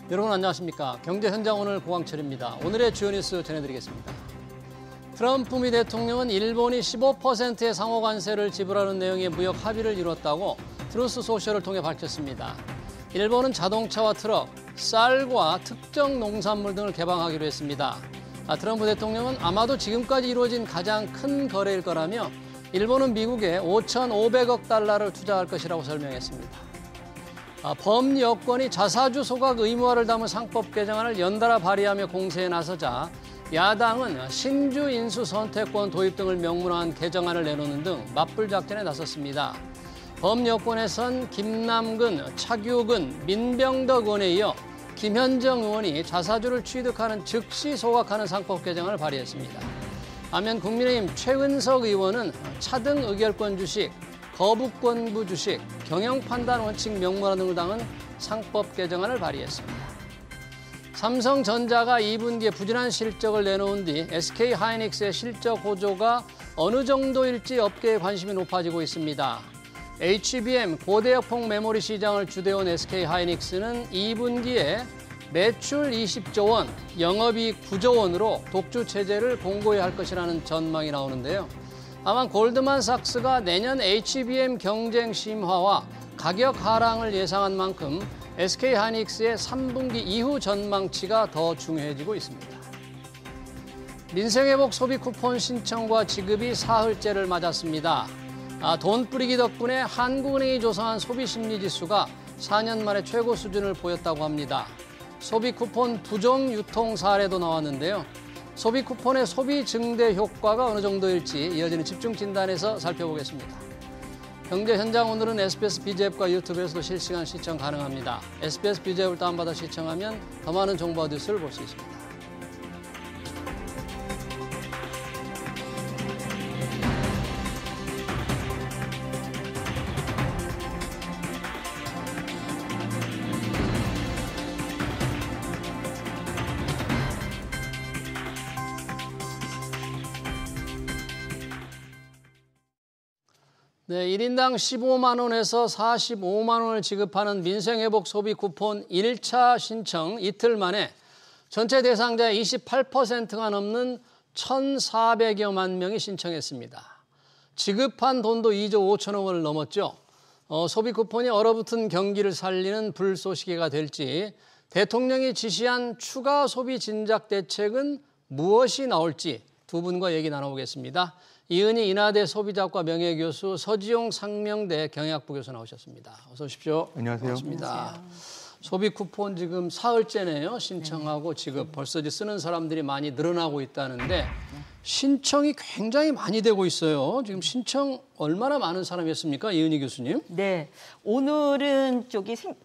여러분 안녕하십니까. 경제현장 오늘 고광철입니다. 오늘의 주요 뉴스 전해드리겠습니다. 트럼프 미 대통령은 일본이 15%의 상호 관세를 지불하는 내용의 무역 합의를 이뤘다고 트루스 소셜을 통해 밝혔습니다. 일본은 자동차와 트럭, 쌀과 특정 농산물 등을 개방하기로 했습니다. 트럼프 대통령은 아마도 지금까지 이루어진 가장 큰 거래일 거라며 일본은 미국에 5,500억 달러를 투자할 것이라고 설명했습니다. 범여권이 자사주 소각 의무화를 담은 상법 개정안을 연달아 발의하며 공세에 나서자 야당은 신주 인수 선택권 도입 등을 명문화한 개정안을 내놓는 등 맞불 작전에 나섰습니다. 범여권에선 김남근, 차규근, 민병덕 의원에 이어 김현정 의원이 자사주를 취득하는 즉시 소각하는 상법 개정안을 발의했습니다. 반면 국민의힘 최은석 의원은 차등 의결권 주식, 거부권부 주식, 경영판단 원칙 명문화 등을 담은 상법 개정안을 발의했습니다. 삼성전자가 2분기에 부진한 실적을 내놓은 뒤 SK하이닉스의 실적 호조가 어느 정도일지 업계의 관심이 높아지고 있습니다. HBM 고대역폭 메모리 시장을 주도해온 SK하이닉스는 2분기에 매출 20조 원, 영업이익 9조 원으로 독주 체제를 공고히 할 것이라는 전망이 나오는데요. 다만 골드만삭스가 내년 HBM 경쟁 심화와 가격 하락을 예상한 만큼 SK하이닉스의 3분기 이후 전망치가 더 중요해지고 있습니다. 민생회복 소비 쿠폰 신청과 지급이 사흘째를 맞았습니다. 돈 뿌리기 덕분에 한국은행이 조사한 소비심리지수가 4년 만에 최고 수준을 보였다고 합니다. 소비 쿠폰 부정 유통 사례도 나왔는데요. 소비 쿠폰의 소비 증대 효과가 어느 정도일지 이어지는 집중 진단에서 살펴보겠습니다. 경제 현장 오늘은 SBS BG앱과 유튜브에서도 실시간 시청 가능합니다. SBS BG앱을 다운받아 시청하면 더 많은 정보와 뉴스를 볼 수 있습니다. 네, 1인당 15만 원에서 45만 원을 지급하는 민생회복 소비 쿠폰 1차 신청 이틀 만에 전체 대상자의 28%가 넘는 1,400여만 명이 신청했습니다. 지급한 돈도 2조 5천억 원을 넘었죠. 소비 쿠폰이 얼어붙은 경기를 살리는 불쏘시개가 될지, 대통령이 지시한 추가 소비 진작 대책은 무엇이 나올지 두 분과 얘기 나눠보겠습니다. 이은희 인하대 소비자학과 명예교수, 서지용 상명대 경영학부 교수 나오셨습니다. 어서 오십시오. 안녕하세요. 반갑습니다. 안녕하세요. 소비 쿠폰 지금 사흘째네요. 신청하고 지급. 벌써 이제 쓰는 사람들이 많이 늘어나고 있다는데 신청이 굉장히 많이 되고 있어요. 지금 신청 얼마나 많은 사람이 했습니까? 이은희 교수님. 네, 오늘은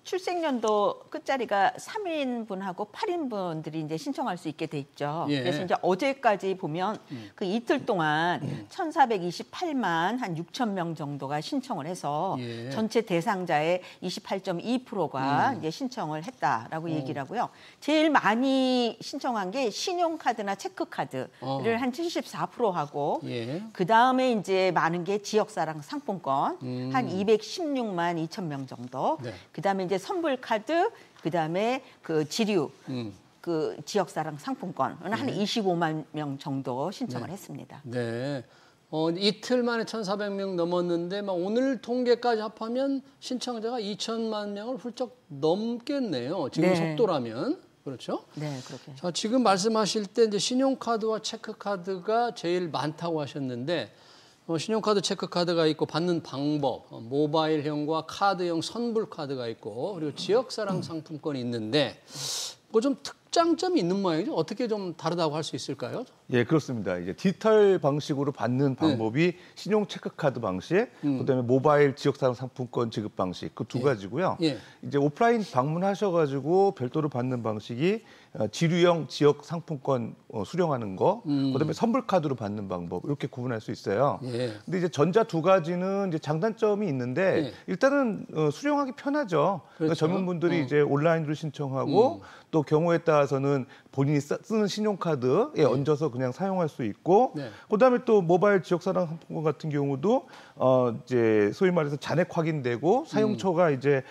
출생연도 끝자리가 3인분하고 8인분들이 이제 신청할 수 있게 돼 있죠. 예. 그래서 이제 어제까지 보면 그 이틀 동안 1,428만 한 6천 명 정도가 신청을 해서 예. 전체 대상자의 28.2%가 이제 신청을 했다라고 얘기를 하고요. 제일 많이 신청한 게 신용카드나 체크카드를 한 74%하고 예. 그 다음에 이제 많은 게 지역사랑 상품권 한 216만 2천 명 정도. 네. 그 다음에 이제 선불카드, 그 다음에 그 지류, 그 지역사랑 상품권은 한 25만 명 정도 신청을 했습니다. 네. 이틀 만에 1,400명 넘었는데 오늘 통계까지 합하면 신청자가 2천만 명을 훌쩍 넘겠네요. 지금 네. 속도라면. 그렇죠? 네, 그렇게. 자, 지금 말씀하실 때 이제 신용카드와 체크카드가 제일 많다고 하셨는데 신용카드, 체크카드가 있고 받는 방법, 모바일형과 카드형 선불카드가 있고 그리고 지역사랑 상품권이 있는데 뭐 좀 특장점이 있는 모양이죠. 어떻게 좀 다르다고 할 수 있을까요? 예, 그렇습니다. 이제 디지털 방식으로 받는 방법이 신용 체크카드 방식, 그다음에 모바일 지역사랑 상품권 지급 방식 그 두 가지고요. 예. 이제 오프라인 방문하셔가지고 별도로 받는 방식이 지류형 지역 상품권 수령하는 거, 그다음에 선불카드로 받는 방법 이렇게 구분할 수 있어요. 예. 근데 이제 전자 두 가지는 이제 장단점이 있는데 예. 일단은 수령하기 편하죠. 그러니까 그렇죠. 젊은 분들이 이제 온라인으로 신청하고 또 경우에 따라 나가서는 본인이 쓰는 신용카드에 얹어서 그냥 사용할 수 있고, 네. 그다음에 또 모바일 지역사랑 상품권 같은 경우도 이제 소위 말해서 잔액 확인되고 사용처가 이제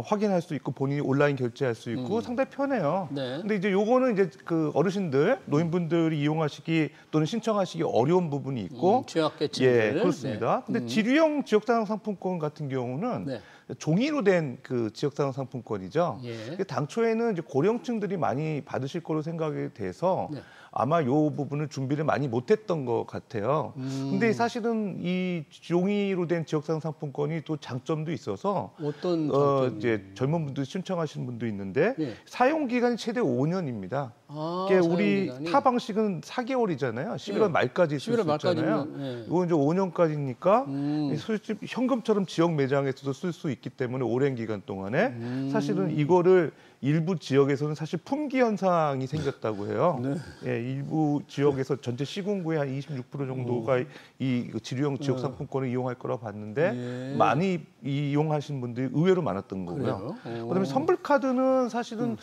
확인할 수 있고 본인이 온라인 결제할 수 있고 상당히 편해요. 네. 근데 이제 요거는 이제 그 어르신들, 노인분들이 이용하시기 또는 신청하시기 어려운 부분이 있고, 취약계층들. 예, 그렇습니다. 근데 지류형 지역사랑 상품권 같은 경우는 네. 종이로 된 그 지역사랑 상품권이죠. 예. 당초에는 이제 고령층들이 많이 받으실 거로 생각이 돼서 네. 아마 요 부분을 준비를 많이 못했던 것 같아요. 근데 사실은 이 종이로 된 지역사랑 상품권이 또 장점도 있어서 어떤 장점이? 이제 젊은 분들 신청하시는 분도 있는데 예. 사용 기간이 최대 5년입니다. 아, 이게 우리 사용기간이? 타 방식은 4개월이잖아요. 11월 예. 말까지 쓸 수 11월 있잖아요. 말까지면, 예. 이건 이제 5년까지니까 솔직히 현금처럼 지역 매장에서도 쓸 수 있기 때문에 오랜 기간 동안에 사실은 이거를 일부 지역에서는 사실 품귀 현상이 생겼다고 해요. 네. 예, 일부 지역에서 전체 시군구의 한 26% 정도가 이 지류형 지역 상품권을 이용할 거라고 봤는데 예. 많이 이용하신 분들이 의외로 많았던 거고요. 그래요? 그다음에 선불카드는 사실은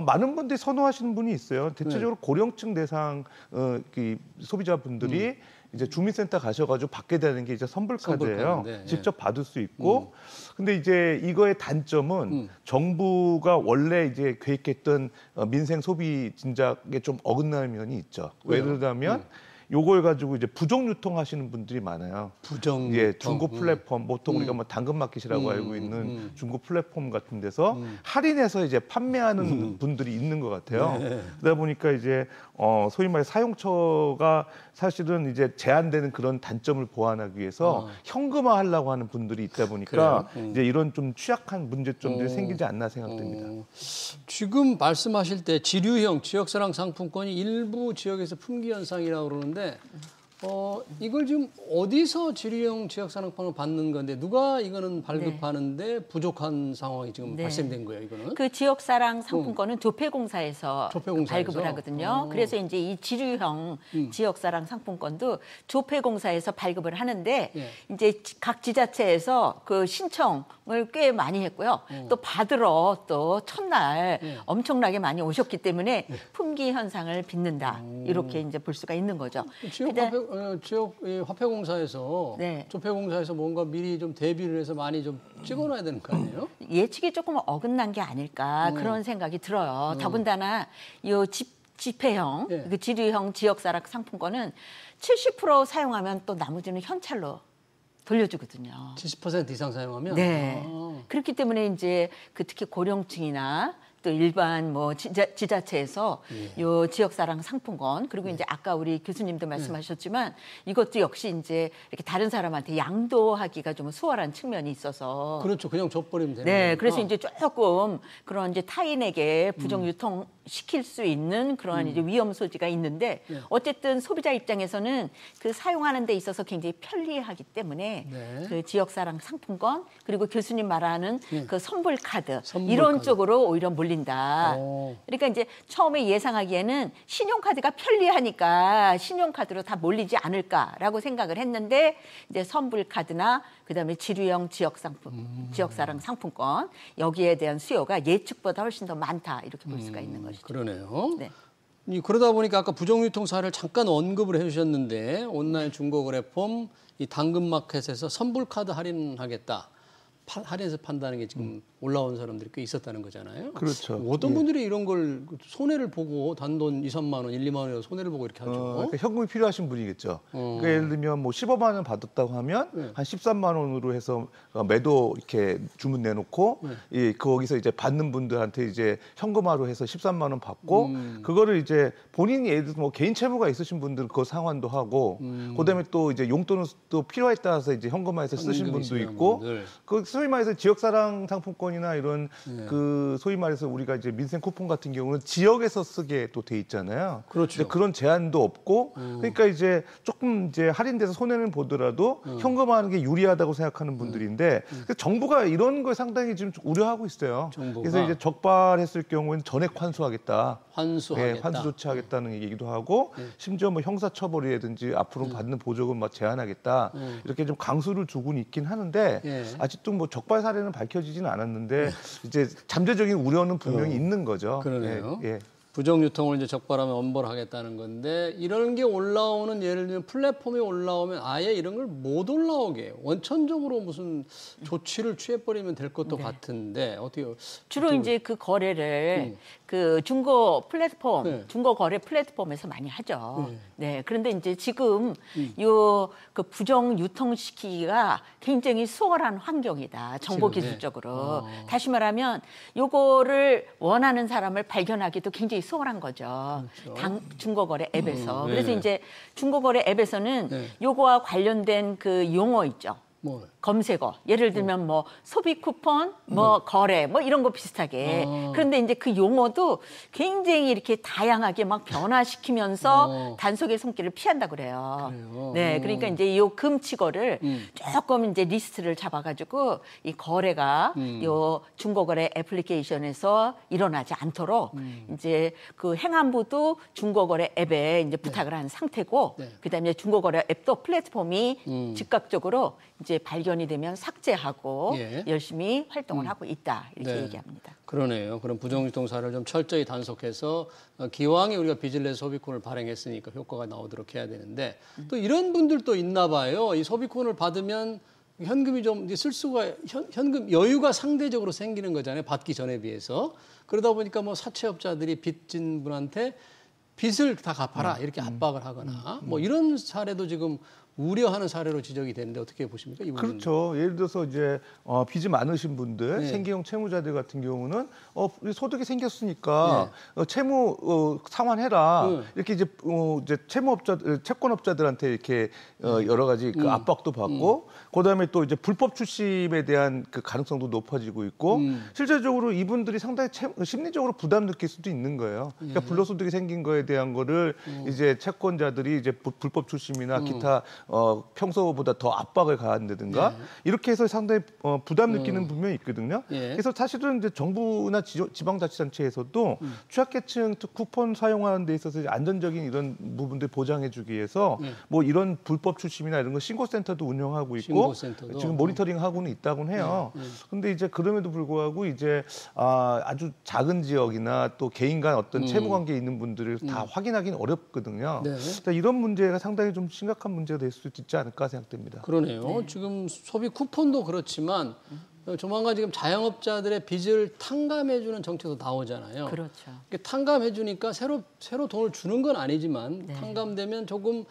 많은 분들이 선호하시는 분이 있어요. 대체적으로 고령층 대상 그 소비자분들이 이제 주민센터 가셔가지고 받게 되는 게 이제 선불카드예요. 선불카드인데, 예. 직접 받을 수 있고, 근데 이제 이거의 단점은 정부가 원래 이제 계획했던 민생 소비 진작에 좀 어긋나는 면이 있죠. 왜요? 예를 들면 요걸 가지고 이제 부정 유통하시는 분들이 많아요. 부정 예, 유통. 중고 플랫폼, 보통 우리가 뭐 당근마켓이라고 알고 있는 중고 플랫폼 같은 데서 할인해서 이제 판매하는 분들이 있는 것 같아요. 네. 그러다 보니까 이제 소위 말해 사용처가 사실은 이제 제한되는 그런 단점을 보완하기 위해서 현금화하려고 하는 분들이 있다 보니까 이제 이런 좀 취약한 문제점들이 생기지 않나 생각됩니다. 지금 말씀하실 때 지류형 지역사랑 상품권이 일부 지역에서 품귀 현상이라고 그러는데 이걸 지금 어디서 지류형 지역사랑권을 받는 건데 누가 이거는 발급하는데 부족한 상황이 지금 발생된 거예요, 이거는? 그 지역사랑 상품권은 조폐공사에서 조폐공사에서? 발급을 하거든요. 그래서 이제 이 지류형 지역사랑 상품권도 조폐공사에서 발급을 하는데 이제 각 지자체에서 그 신청을 꽤 많이 했고요. 또 받으러 또 첫날 엄청나게 많이 오셨기 때문에 품귀 현상을 빚는다. 이렇게 이제 볼 수가 있는 거죠. 지역 화폐공사에서 네. 조폐공사에서 뭔가 미리 좀 대비를 해서 많이 좀 찍어놔야 되는 거 아니에요? 예측이 조금 어긋난 게 아닐까 그런 생각이 들어요. 더군다나 이 지폐형, 예. 그 지류형 지역사랑 상품권은 70% 사용하면 또 나머지는 현찰로 돌려주거든요. 70% 이상 사용하면? 네. 아. 그렇기 때문에 이제 그 특히 고령층이나 또 일반 뭐 지자체에서 요 지역사랑 상품권 그리고 이제 아까 우리 교수님도 말씀하셨지만 이것도 역시 이제 이렇게 다른 사람한테 양도하기가 좀 수월한 측면이 있어서 그렇죠. 그냥 줘버리면 되는 네, 거니까. 그래서 이제 조금 그런 이제 타인에게 부정 유통 시킬 수 있는 그러한 이제 위험 소지가 있는데 어쨌든 소비자 입장에서는 그 사용하는 데 있어서 굉장히 편리하기 때문에 네. 그 지역사랑 상품권 그리고 교수님 말하는 그 선불카드 선불 이런 카드. 쪽으로 오히려 몰린다. 오. 그러니까 이제 처음에 예상하기에는 신용카드가 편리하니까 신용카드로 다 몰리지 않을까라고 생각을 했는데 이제 선불카드나 그다음에 지류형 지역사랑 상품권 여기에 대한 수요가 예측보다 훨씬 더 많다 이렇게 볼 수가 있는 것이죠. 그러네요. 네. 그러다 보니까 아까 부정유통 사례를 잠깐 언급을 해주셨는데 온라인 중고거래폼 이 당근마켓에서 선불카드 할인하겠다. 할인해서 판다는 게 지금 올라온 사람들이 꽤 있었다는 거잖아요. 그렇죠. 어떤 분들이 이런 걸 손해를 보고 단돈 2, 3만 원, 1, 2만 원이라도 손해를 보고 이렇게 하죠. 그러니까 현금이 필요하신 분이겠죠. 그러니까 예를 들면 뭐 15만 원 받았다고 하면 한 13만 원으로 해서 매도 이렇게 주문 내놓고 거기서 이제 받는 분들한테 이제 현금화로 해서 13만 원 받고 그거를 이제 본인이 예를 들어서 뭐 개인 채무가 있으신 분들은 그거 상환도 하고 그다음에 또 이제 용돈은 또 필요에 따라서 이제 현금화해서 쓰신 분도 있고 그 소위 말해서 지역사랑 상품권이나 이런 그 소위 말해서 우리가 이제 민생 쿠폰 같은 경우는 지역에서 쓰게 또 돼 있잖아요. 그렇죠. 근데 그런 제한도 없고 그러니까 이제 조금 이제 할인돼서 손해는 보더라도 현금화하는 게 유리하다고 생각하는 분들인데 정부가 이런 걸 상당히 지금 우려하고 있어요. 정부가. 그래서 이제 적발했을 경우에는 전액 환수하겠다. 환수하겠다. 예, 환수 조치하겠다는 얘기도 하고 심지어 뭐 형사처벌이라든지 앞으로 받는 보조금 막 제한하겠다 이렇게 좀 강수를 두고는 있긴 하는데 아직도 뭐 적발 사례는 밝혀지지는 않았는데 이제 잠재적인 우려는 분명히 있는 거죠. 그러네요. 예. 부정 유통을 이제 적발하면 엄벌하겠다는 건데 이런 게 올라오는 예를 들면 플랫폼에 올라오면 아예 이런 걸 못 올라오게 해요. 원천적으로 무슨 조치를 취해버리면 될 것도 같은데 어떻게 주로 이제 그 거래를 그 중고 플랫폼, 중고 거래 플랫폼에서 많이 하죠. 네. 그런데 이제 지금 요 그 부정 유통시키기가 굉장히 수월한 환경이다. 정보 기술적으로. 다시 말하면 요거를 원하는 사람을 발견하기도 굉장히 수월한 거죠. 그렇죠. 중고거래 앱에서. 그래서 이제 중고거래 앱에서는 요거와 관련된 그 용어 있죠. 뭘? 검색어. 예를 들면 뭐 소비 쿠폰, 뭐 거래, 뭐 이런 거 비슷하게. 그런데 이제 그 용어도 굉장히 이렇게 다양하게 막 변화시키면서 단속의 손길을 피한다 그래요. 네, 그러니까 이제 요 금치거를 조금 이제 리스트를 잡아가지고 이 거래가 요 중고거래 애플리케이션에서 일어나지 않도록 이제 그 행안부도 중고거래 앱에 이제 부탁을 한 상태고, 그다음에 중고거래 앱도 플랫폼이 즉각적으로 이제 발견이 되면 삭제하고 열심히 활동을 하고 있다 이렇게 얘기합니다. 그러네요. 그럼 부정유통 사례를 좀 철저히 단속해서 기왕에 우리가 비즈니스 소비권을 발행했으니까 효과가 나오도록 해야 되는데 또 이런 분들도 있나 봐요. 이 소비권을 받으면 현금이 좀 쓸 수가 현금 여유가 상대적으로 생기는 거잖아요. 받기 전에 비해서. 그러다 보니까 뭐 사채업자들이 빚진 분한테 빚을 다 갚아라 이렇게 압박을 하거나 뭐 이런 사례도 지금 우려하는 사례로 지적이 되는데 어떻게 보십니까? 이 부분은? 그렇죠. 예를 들어서 이제 빚이 많으신 분들, 생계형 채무자들 같은 경우는 소득이 생겼으니까 채무 상환해라. 이렇게 이제 채권업자들한테 이렇게 여러 가지 그 압박도 받고, 그다음에 또 이제 불법 출심에 대한 그 가능성도 높아지고 있고, 실제적으로 이분들이 상당히 심리적으로 부담 느낄 수도 있는 거예요. 그러니까 불로소득이 생긴 거에 대한 거를 이제 채권자들이 이제 불법 출심이나 기타 평소보다 더 압박을 가한다든가 이렇게 해서 상당히 부담 느끼는 분명히 있거든요. 그래서 사실은 이제 정부나 지방자치단체에서도 취약계층 쿠폰 사용하는 데 있어서 안전적인 이런 부분들 보장해주기 위해서 뭐 이런 불법 출심이나 이런 거 신고센터도 운영하고 있고 지금 모니터링 하고는 있다고는 해요. 근데 이제 그럼에도 불구하고 이제 아주 작은 지역이나 또 개인 간 어떤 채무 관계에 있는 분들을 다 확인하기는 어렵거든요. 그러니까 이런 문제가 상당히 좀 심각한 문제가 될 수도 있지 않을까 생각됩니다. 그러네요. 지금 소비 쿠폰도 그렇지만 조만간 지금 자영업자들의 빚을 탕감해주는 정책도 나오잖아요. 그렇죠. 탕감해주니까 새로 돈을 주는 건 아니지만 탕감되면 조금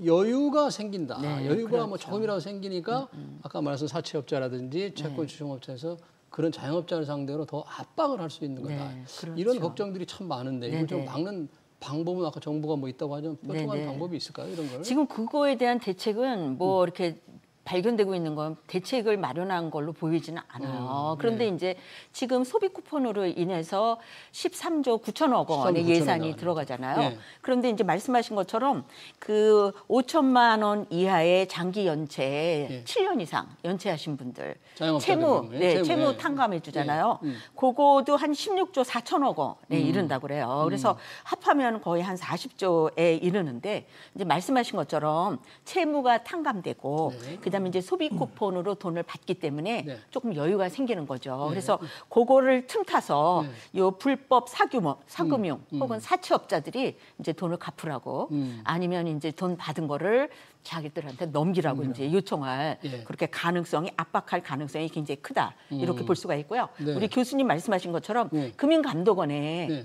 여유가 생긴다. 여유가 그렇죠. 뭐 조금이라도 생기니까 아까 말씀 사채업자라든지 채권 추종업자에서 그런 자영업자를 상대로 더 압박을 할 수 있는 거다. 그렇죠. 이런 걱정들이 참 많은데 이걸 좀 막는 방법은 아까 정부가 뭐 있다고 하죠. 뾰족한 방법이 있을까요? 이런 걸? 지금 그거에 대한 대책은 뭐 이렇게 발견되고 있는 건 대책을 마련한 걸로 보이지는 않아요. 그런데 이제 지금 소비 쿠폰으로 인해서 13조 9천억 원의 예산이 들어가잖아요. 그런데 이제 말씀하신 것처럼 그 5천만 원 이하의 장기 연체 7년 이상 연체하신 분들 채무 탕감해 주잖아요. 그거도 한 16조 4천억 원에 이른다고 그래요. 그래서 합하면 거의 한 40조에 이르는데 이제 말씀하신 것처럼 채무가 탕감되고 그다음에 이제 소비 쿠폰으로 돈을 받기 때문에 조금 여유가 생기는 거죠. 그래서 그거를 틈타서 요 불법 사금융 혹은 사채업자들이 이제 돈을 갚으라고 아니면 이제 돈 받은 거를 자기들한테 넘기라고 이제 요청할 그렇게 가능성이 압박할 가능성이 굉장히 크다 이렇게 볼 수가 있고요. 우리 교수님 말씀하신 것처럼 금융감독원에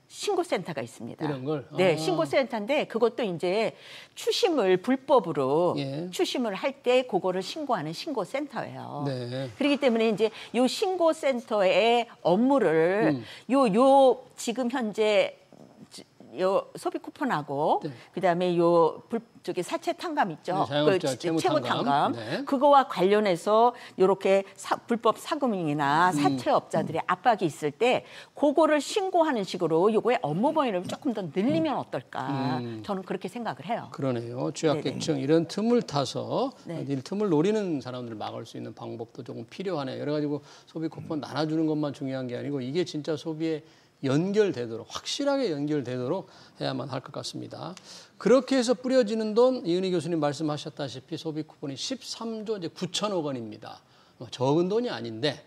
신고센터가 있습니다. 이런 걸? 네, 신고센터인데 그것도 이제 추심을 불법으로 추심을 할 때 그거를 신고하는 신고센터예요. 그렇기 때문에 이제 요 신고센터의 업무를 요 지금 현재 요 소비 쿠폰하고 그다음에 요 저기 사채 탕감 있죠. 자영업자 채무 탕감. 그거와 관련해서 이렇게 불법 사금융이나 사채업자들의 압박이 있을 때 그거를 신고하는 식으로 요거의 업무 범위를 조금 더 늘리면 어떨까? 저는 그렇게 생각을 해요. 그러네요. 취약계층 이런 틈을 타서 이 틈을 노리는 사람들을 막을 수 있는 방법도 조금 필요하네요. 여러 가지 소비 쿠폰 나눠주는 것만 중요한 게 아니고 이게 진짜 소비에 연결되도록 확실하게 연결되도록 해야만 할 것 같습니다. 그렇게 해서 뿌려지는 돈 이은희 교수님 말씀하셨다시피 소비 쿠폰이 13조 이제 9천억 원입니다. 적은 돈이 아닌데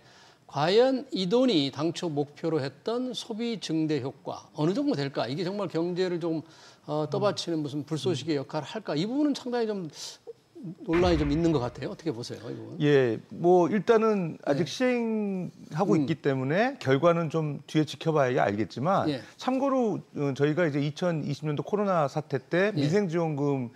과연 이 돈이 당초 목표로 했던 소비 증대 효과 어느 정도 될까? 이게 정말 경제를 좀 떠받치는 무슨 불쏘시개 역할을 할까? 이 부분은 상당히 좀 논란이 좀 있는 것 같아요. 어떻게 보세요, 이 부분? 예, 뭐 일단은 아직 시행하고 있기 때문에 결과는 좀 뒤에 지켜봐야 알겠지만 참고로 저희가 이제 2020년도 코로나 사태 때 민생지원금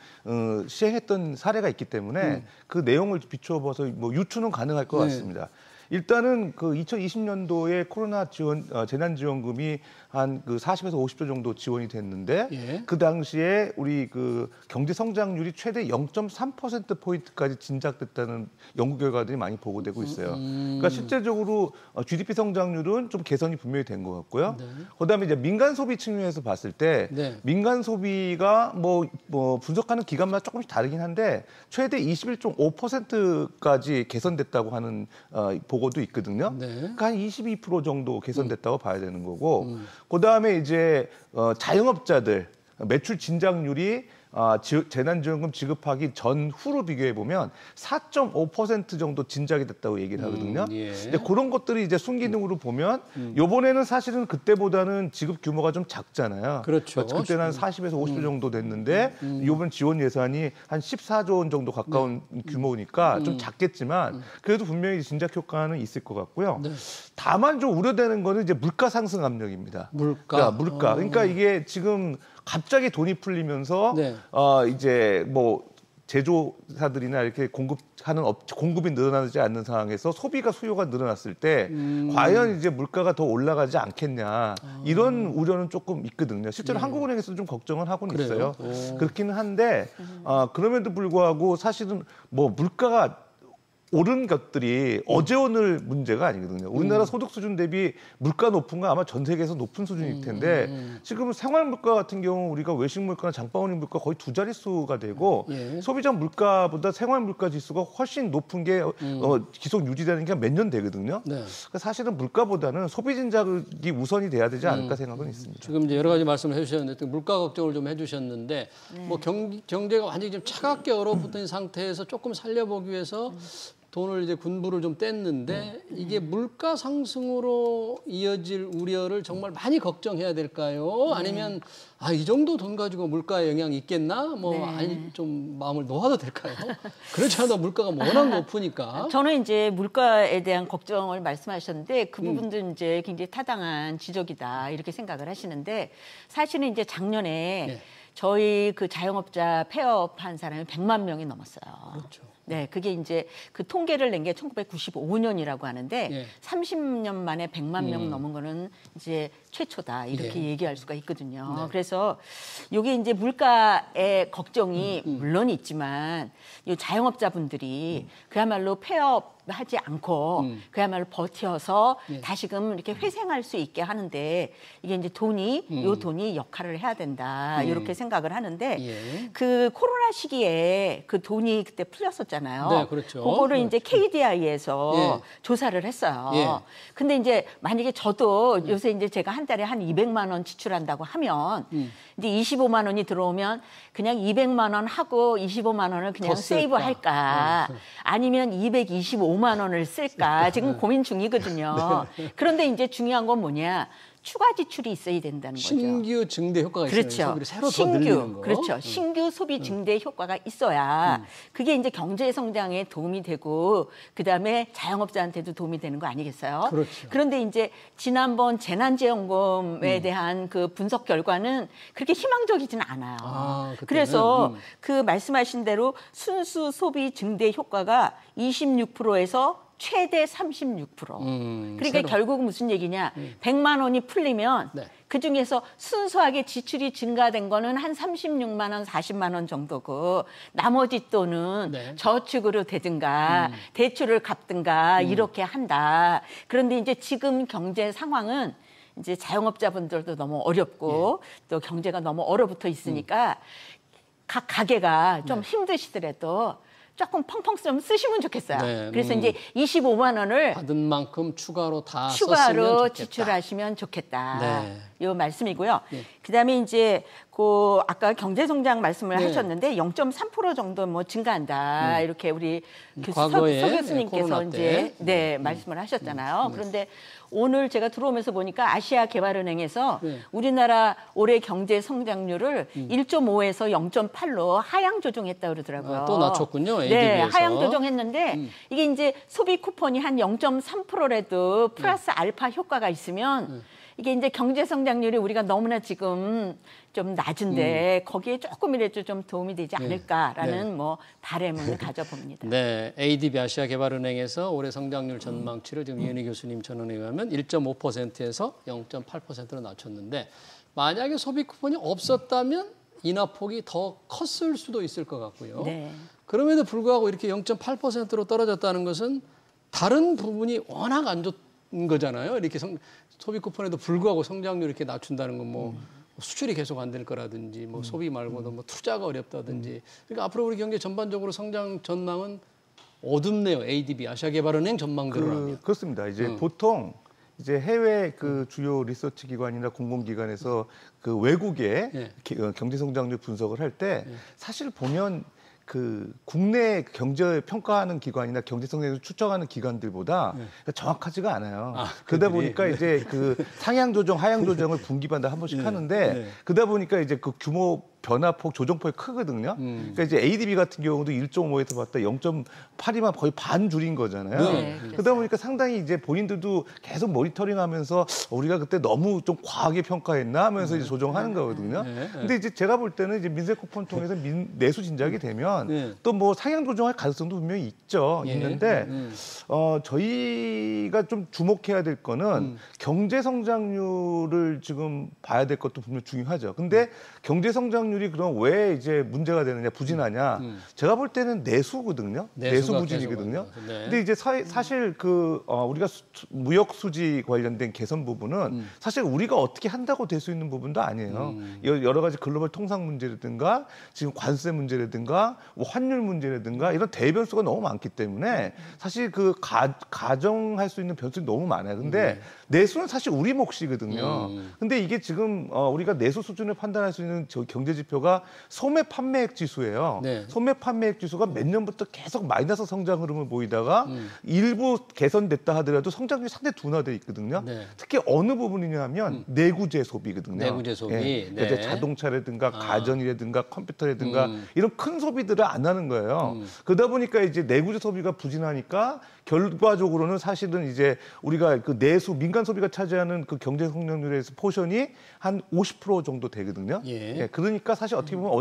시행했던 사례가 있기 때문에 그 내용을 비춰봐서 뭐 유추는 가능할 것 같습니다. 일단은 그 2020년도에 코로나 지원 재난지원금이 한 그 40에서 50조 정도 지원이 됐는데 그 당시에 우리 그 경제 성장률이 최대 0.3% 포인트까지 진작됐다는 연구 결과들이 많이 보고되고 있어요. 그러니까 실제적으로 GDP 성장률은 좀 개선이 분명히 된 것 같고요. 그다음에 이제 민간 소비 측면에서 봤을 때 민간 소비가 뭐 분석하는 기간마다 조금씩 다르긴 한데 최대 21.5%까지 개선됐다고 하는 보고도 있거든요. 그러니까 한 22% 정도 개선됐다고 봐야 되는 거고, 그다음에 이제 자영업자들 매출 진작률이 재난지원금 지급하기 전후로 비교해 보면 4.5% 정도 진작이 됐다고 얘기를 하거든요. 근데 그런 것들이 이제 순기능으로 보면 이번에는 사실은 그때보다는 지급 규모가 좀 작잖아요. 그렇죠. 그러니까 그때는 한 40에서 50조 정도 됐는데 이번 지원 예산이 한 14조 원 정도 가까운 규모니까 좀 작겠지만 그래도 분명히 진작 효과는 있을 것 같고요. 다만 좀 우려되는 거는 이제 물가 상승 압력입니다. 물가. 그러니까 이게 지금 갑자기 돈이 풀리면서 이제 뭐 제조사들이나 이렇게 공급이 늘어나지 않는 상황에서 소비가 수요가 늘어났을 때 과연 이제 물가가 더 올라가지 않겠냐 이런 우려는 조금 있거든요. 실제로 한국은행에서도 좀 걱정을 하고는 있어요. 그렇기는 한데 그럼에도 불구하고 사실은 뭐 물가가 오른 것들이 어제 오늘 문제가 아니거든요. 우리나라 소득 수준 대비 물가 높은 건 아마 전 세계에서 높은 수준일 텐데 지금 생활 물가 같은 경우 우리가 외식 물가나 장바구니 물가 거의 두 자릿수가 되고 소비자 물가보다 생활 물가 지수가 훨씬 높은 게 계속 유지되는 게 몇 년 되거든요. 그러니까 사실은 물가보다는 소비 진작이 우선이 돼야 되지 않을까 생각은 있습니다. 지금 이제 여러 가지 말씀을 해주셨는데 물가 걱정을 좀 해주셨는데 뭐 경제가 완전히 좀 차갑게 얼어붙은 상태에서 조금 살려보기 위해서 돈을 이제 군부를 좀 뗐는데 이게 물가 상승으로 이어질 우려를 정말 많이 걱정해야 될까요? 아니면 이 정도 돈 가지고 물가에 영향이 있겠나? 아니 좀 마음을 놓아도 될까요? 그렇지 않아도 물가가 워낙 높으니까. 저는 이제 물가에 대한 걱정을 말씀하셨는데 그 부분도 이제 굉장히 타당한 지적이다 이렇게 생각을 하시는데 사실은 이제 작년에 저희 그 자영업자 폐업한 사람이 100만 명이 넘었어요. 그렇죠. 네, 그게 이제 그 통계를 낸 게 1995년이라고 하는데 30년 만에 100만 명 넘은 거는 이제 최초다 이렇게 얘기할 수가 있거든요. 그래서 이게 이제 물가의 걱정이 물론 있지만 이 자영업자분들이 그야말로 폐업하지 않고 그야말로 버텨서 다시금 이렇게 회생할 수 있게 하는데 이게 이제 이 돈이 역할을 해야 된다 이렇게 생각을 하는데 그 코로나 시기에 그 돈이 그때 풀렸었잖아요. 네, 그렇죠. 그거를 이제 KDI에서 조사를 했어요. 근데 이제 만약에 저도 요새 이제 제가 한 달에 한 200만 원 지출한다고 하면 이제 25만 원이 들어오면 그냥 200만 원 하고 25만 원을 그냥 세이브할까 아니면 225만 원을 쓸까 지금 고민 중이거든요. 그런데 이제 중요한 건 뭐냐. 추가 지출이 있어야 된다는 거죠. 신규 증대 효과가 있어요. 소비를 새로 더 늘리는 거. 그렇죠. 신규 소비 증대 효과가 있어야 그게 이제 경제 성장에 도움이 되고 그다음에 자영업자한테도 도움이 되는 거 아니겠어요? 그렇죠. 그런데 이제 지난번 재난지원금에 대한 그 분석 결과는 그렇게 희망적이지는 않아요. 그래서 그 말씀하신 대로 순수 소비 증대 효과가 26%에서 최대 36%. 그러니까 새로. 결국은 무슨 얘기냐. 100만 원이 풀리면 그중에서 순수하게 지출이 증가된 거는 한 36만 원, 40만 원 정도고 나머지 돈은 저축으로 되든가 대출을 갚든가 이렇게 한다. 그런데 이제 지금 경제 상황은 이제 자영업자분들도 너무 어렵고 또 경제가 너무 얼어붙어 있으니까 각 가게가 좀 힘드시더라도 조금 펑펑 좀 쓰시면 좋겠어요. 네, 그래서 이제 25만 원을 받은 만큼 추가로 다 추가로 썼으면 좋겠다. 지출하시면 좋겠다. 네. 이 말씀이고요. 네. 그다음에 이제 그 아까 경제성장 말씀을 네. 하셨는데 0.3% 정도 뭐 증가한다. 이렇게 우리 과거에 서 교수님께서 코로나 이제 때. 말씀을 하셨잖아요. 그런데 오늘 제가 들어오면서 보니까 아시아개발은행에서 네. 우리나라 올해 경제 성장률을 1.5에서 0.8로 하향 조정했다 그러더라고요. 또 낮췄군요. 네, ADB에서. 하향 조정했는데 이게 이제 소비 쿠폰이 한 0.3%라도 플러스 알파 효과가 있으면 이게 이제 경제 성장률이 우리가 너무나 지금 좀 낮은데 거기에 조금이라도 좀 도움이 되지 않을까라는 뭐 바람을 가져봅니다. 네, ADB 아시아개발은행에서 올해 성장률 전망치를 지금 이은희 교수님 전언에 의하면 1.5%에서 0.8%로 낮췄는데 만약에 소비 쿠폰이 없었다면 인하폭이 더 컸을 수도 있을 것 같고요. 네. 그럼에도 불구하고 이렇게 0.8%로 떨어졌다는 것은 다른 부분이 워낙 안 좋은 거잖아요. 이렇게 소비 쿠폰에도 불구하고 성장률 이렇게 낮춘다는 건 뭐 수출이 계속 안 될 거라든지 뭐 소비 말고도 뭐 투자가 어렵다든지 그러니까 앞으로 우리 경제 전반적으로 성장 전망은 어둡네요. ADB 아시아개발은행 전망대로라면. 그렇습니다. 이제 보통 이제 해외 그 주요 리서치 기관이나 공공기관에서 그 외국의 경제 성장률 분석을 할 때 사실 보면 그 국내 경제 평가하는 기관이나 경제 성장률 추정하는 기관들보다 정확하지가 않아요. 그러다 보니까 이제 그 상향 조정, 하향 조정을 분기마다 한 번씩 하는데 그러다 보니까 이제 그 규모 변화폭, 조정폭이 크거든요. 그러니까 이제 ADB 같은 경우도 1.5에서 봤다 0.8이면 거의 반 줄인 거잖아요. 네, 그러다 보니까 상당히 이제 본인들도 계속 모니터링하면서 우리가 그때 너무 좀 과하게 평가했나 하면서 이제 조정하는 거거든요. 근데 이제 제가 볼 때는 이제 민생 쿠폰 통해서 내수 진작이 되면 또 뭐 상향 조정할 가능성도 분명히 있는데 저희가 좀 주목해야 될 거는 경제 성장률을 지금 봐야 될 것도 분명 중요하죠. 근데 경제 성장률이 그럼 왜 이제 문제가 되느냐, 부진하냐? 제가 볼 때는 내수거든요. 내수 부진이거든요. 근데 이제 사실 그 우리가 무역 수지 관련된 개선 부분은 사실 우리가 어떻게 한다고 될 수 있는 부분도 아니에요. 여러 가지 글로벌 통상 문제라든가 지금 관세 문제라든가 뭐 환율 문제라든가 이런 대변수가 너무 많기 때문에 사실 그 가정할 수 있는 변수가 너무 많아요. 근데 내수는 사실 우리 몫이거든요. 근데 이게 지금 우리가 내수 수준을 판단할 수 있는 경제 지표가 소매 판매액 지수예요. 소매 판매액 지수가 몇 년부터 계속 마이너스 성장 흐름을 보이다가 일부 개선됐다 하더라도 성장률이 상당히 둔화돼 있거든요. 특히 어느 부분이냐면 내구재 소비거든요. 내구재 소비. 그러니까 이제 자동차라든가 가전이라든가 컴퓨터라든가 이런 큰 소비들을 안 하는 거예요. 그러다 보니까 이제 내구재 소비가 부진하니까 결과적으로는 사실은 이제 우리가 그 내수 민간 소비가 차지하는 그 경제 성장률에서 포션이 한 50% 정도 되거든요. 그러니까 사실 어떻게 보면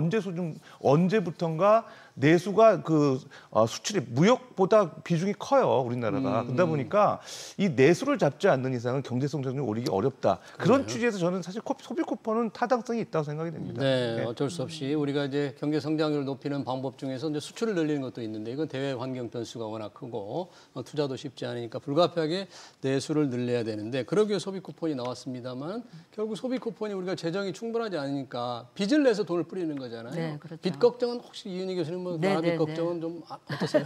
언제부턴가 내수가 그 수출이 무역보다 비중이 커요, 우리나라가. 그러다 보니까 이 내수를 잡지 않는 이상은 경제 성장률이 오르기 어렵다. 그런 취지에서 저는 사실 소비 쿠폰은 타당성이 있다고 생각이 됩니다. 네, 어쩔 수 없이 우리가 이제 경제 성장률을 높이는 방법 중에서 이제 수출을 늘리는 것도 있는데 이건 대외 환경 변수가 워낙 크고 투자도 쉽지 않으니까 불가피하게 내수를 늘려야 되는데 그러기에 소비 쿠폰이 나왔습니다만 결국 소비 쿠폰이 우리가 재정이 충분하지 않으니까 빚을 내서 돈을 뿌리는 거잖아요. 네, 그렇죠. 빚 걱정은 혹시 이은희 교수님 뭐 빚 걱정은 좀 어떠세요?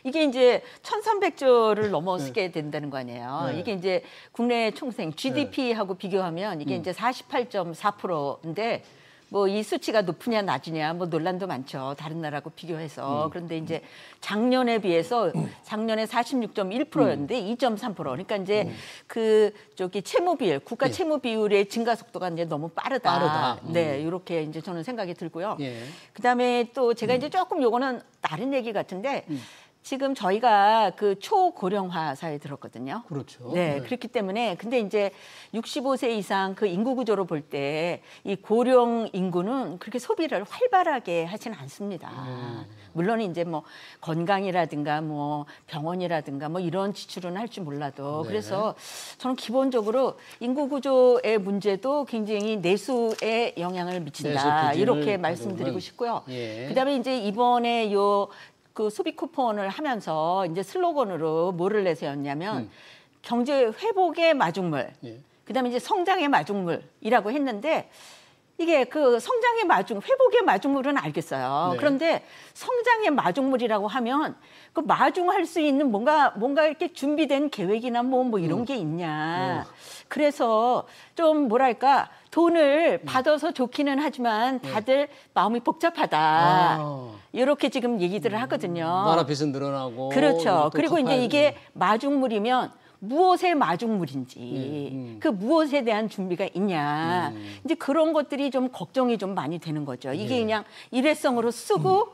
이게 이제 1,300조를 넘어서게 된다는 거 아니에요. 이게 이제 국내 총생 GDP하고 비교하면 이게 이제 48.4%인데 뭐 이 수치가 높으냐 낮으냐 뭐 논란도 많죠. 다른 나라하고 비교해서. 그런데 이제 작년에 비해서 작년에 46.1%였는데 2.3%. 그러니까 이제 그 저기 채무 비율, 국가 채무 비율의 증가 속도가 이제 너무 빠르다. 네, 이렇게 이제 저는 생각이 들고요. 그다음에 또 제가 이제 조금 요거는 다른 얘기 같은데 지금 저희가 그 초고령화 사회에 들었거든요. 그렇죠. 네, 그렇기 때문에 근데 이제 65세 이상 그 인구 구조로 볼 때 이 고령 인구는 그렇게 소비를 활발하게 하지는 않습니다. 물론 이제 뭐 건강이라든가 뭐 병원이라든가 뭐 이런 지출은 할 줄 몰라도 그래서 저는 기본적으로 인구 구조의 문제도 굉장히 내수에 영향을 미친다. 이렇게 말씀드리고 싶고요. 그다음에 이제 이번에 그 소비 쿠폰을 하면서 이제 슬로건으로 뭐를 내세웠냐면 경제 회복의 마중물, 그다음에 이제 성장의 마중물이라고 했는데 이게 그 성장의 회복의 마중물은 알겠어요. 네. 그런데 성장의 마중물이라고 하면 그 마중할 수 있는 뭔가 이렇게 준비된 계획이나 뭐 이런 게 있냐. 그래서 좀 뭐랄까 돈을 받아서 좋기는 하지만 다들 마음이 복잡하다. 이렇게 지금 얘기들을 하거든요. 나라 빚은 늘어나고. 그렇죠. 그리고 이제 이게 마중물이면 무엇의 마중물인지 그 무엇에 대한 준비가 있냐. 이제 그런 것들이 좀 걱정이 좀 많이 되는 거죠. 이게 그냥 일회성으로 쓰고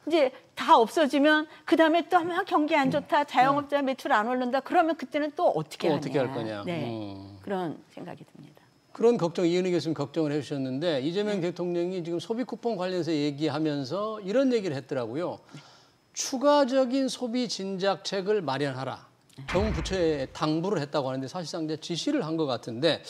이제 다 없어지면 그다음에 또 막 경기 안 좋다, 자영업자 매출 안 오른다. 그러면 그때는 또 어떻게 하냐. 어떻게 할 거냐. 네. 그런 생각이 듭니다. 그런 걱정, 이은희 교수님 걱정을 해주셨는데 이재명 대통령이 지금 소비 쿠폰 관련해서 얘기하면서 이런 얘기를 했더라고요. 추가적인 소비 진작책을 마련하라. 정부처에 당부를 했다고 하는데 사실상 이제 지시를 한 것 같은데,